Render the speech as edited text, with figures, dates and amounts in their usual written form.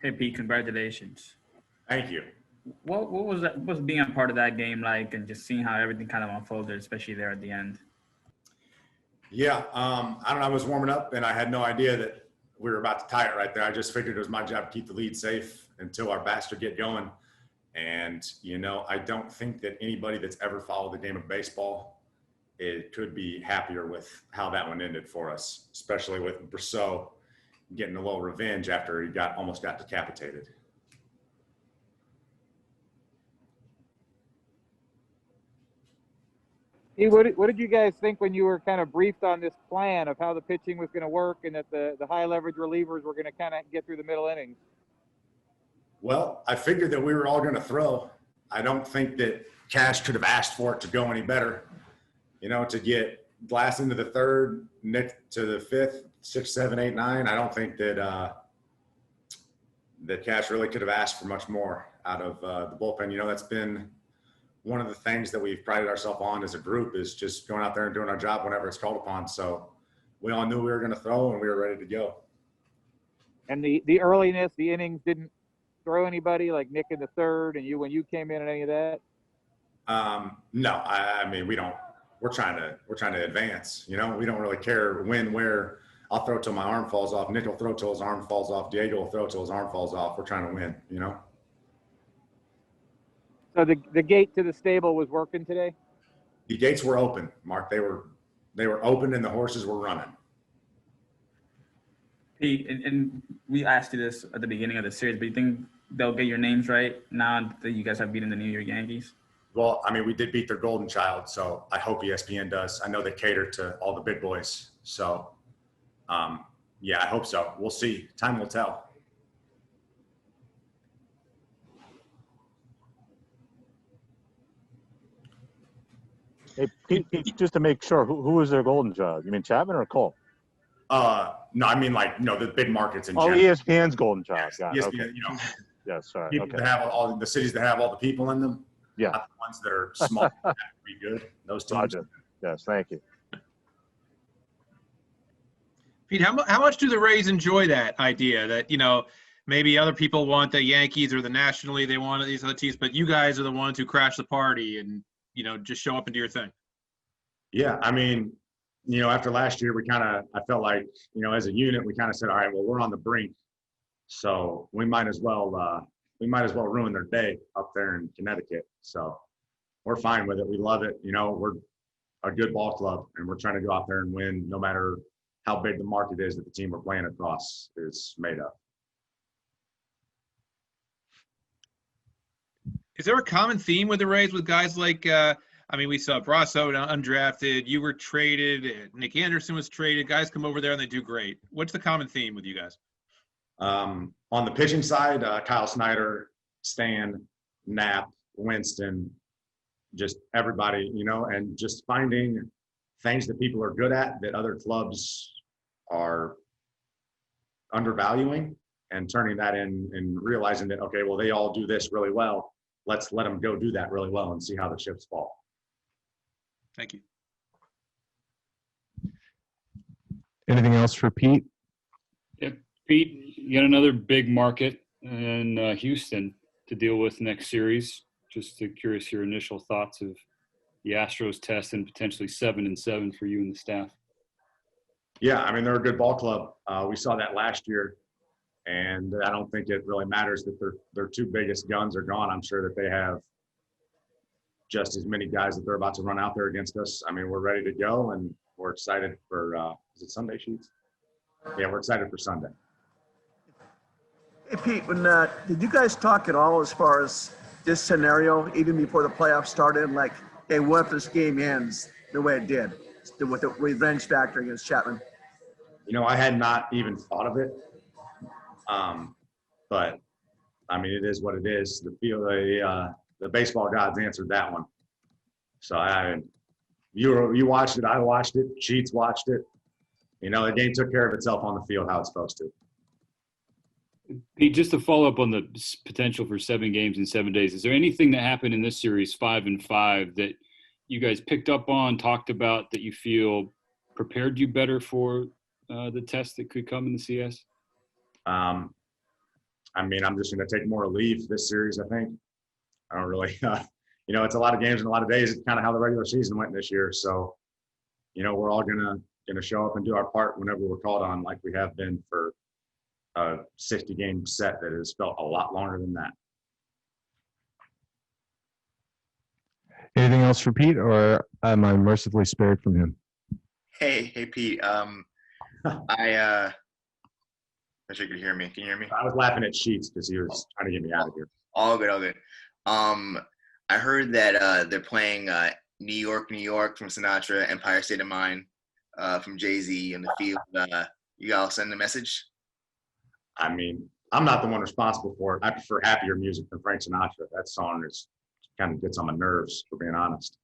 Hey Pete, congratulations. Thank you. What was that? What was being a part of that game like, and just seeing how everything kind of unfolded, especially there at the end? Yeah, I don't know. I was warming up, and I had no idea that we were about to tie it right there. I just figured it was my job to keep the lead safe until our bats would get going. And I don't think that anybody that's ever followed the game of baseball could be happier with how that one ended for us, especially with Brossaeu getting a little revenge after he almost got decapitated. Hey, what did you guys think when you were kind of briefed on this plan of how the pitching was going to work and that the high leverage relievers were going to kind of get through the middle innings? Well, I figured that we were all going to throw. I don't think that Cash could have asked for it to go any better. To get Glass into the third, Nick to the fifth, 6, 7, 8, 9. I don't think that that Cash really could have asked for much more out of the bullpen. That's been one of the things that we've prided ourselves on as a group is just going out there and doing our job whenever it's called upon. So we all knew we were going to throw and we were ready to go. And the earliness, the innings didn't throw anybody like Nick in the third and you when you came in and any of that? No, I mean, we're trying to advance, we don't really care when, where. I'll throw till my arm falls off. Nick will throw till his arm falls off. Diego will throw till his arm falls off. We're trying to win, So the gate to the stable was working today? The gates were open, Mark. They were open and the horses were running. Pete, and we asked you this at the beginning of the series, but you think they'll get your names right now that you guys have beaten the New York Yankees? Well, I mean, we did beat their golden child, so I hope ESPN does. I know they cater to all the big boys. So, yeah, I hope so. We'll see. Time will tell. Hey, Pete, just to make sure, who was their golden child? You mean Chapman or Cole? No, I mean the big markets in general. general. ESPN's golden child. ESPN, okay. Yeah, sorry. People that have all the cities that have all the people in them. Yeah. Not the ones that are small have to be good. Those teams. Roger. Yes, thank you. Pete, how much do the Rays enjoy that idea that, maybe other people want the Yankees or the National League, they want these other teams, but you guys are the ones who crash the party and, just show up and do your thing? Yeah, I mean, after last year, I felt like, as a unit, we kind of said, all right, well, we're on the brink. So we might as well ruin their day up there in Connecticut. So we're fine with it. We love it. We're a good ball club and we're trying to go out there and win no matter how big the market is that the team we're playing across is made of. Is there a common theme with the Rays with guys like, we saw Brossaeu undrafted, you were traded, Nick Anderson was traded, guys come over there and they do great. What's the common theme with you guys? On the pitching side, Kyle Snyder, Stan, Knapp, Winston, just everybody, and just finding things that people are good at that other clubs are undervaluing and turning that in and realizing that, okay, well, they all do this really well. Let's let them go do that really well and see how the chips fall. Thank you. Anything else for Pete? Yeah, Pete, you got another big market in Houston to deal with next series. Just curious your initial thoughts of the Astros test and potentially 7-7 for you and the staff. Yeah, I mean, they're a good ball club. We saw that last year, and I don't think it really matters that their two biggest guns are gone. I'm sure that they have just as many guys that they're about to run out there against us. I mean, we're ready to go, and we're excited for is it Sunday, Sheets? Yeah, we're excited for Sunday. Hey, Pete, did you guys talk at all as far as this scenario, even before the playoffs started? Like, hey, what if this game ends the way it did with the revenge factor against Chapman? I had not even thought of it. But, I mean, it is what it is. The baseball gods answered that one. So you watched it, I watched it, Sheets watched it. The game took care of itself on the field how it's supposed to. Pete, just to follow up on the potential for 7 games in 7 days, is there anything that happened in this series 5-5 that you guys picked up on, talked about, that you feel prepared you better for the test that could come in the CS? I mean, I'm just going to take more leave this series, I think. I don't really, it's a lot of games and a lot of days. It's kind of how the regular season went this year. So, we're all going to show up and do our part whenever we're called on, like we have been for a 60-game set that has felt a lot longer than that. Anything else for Pete, or am I mercifully spared from him? Hey, Pete. I'm sure you can hear me. Can you hear me? I was laughing at Sheets because he was trying to get me out of here. All good, all good. I heard that they're playing New York, New York from Sinatra, Empire State of Mind from Jay-Z in the field. You all send a message? I mean, I'm not the one responsible for it. I prefer happier music than Frank Sinatra. That song kind of gets on my nerves, for being honest.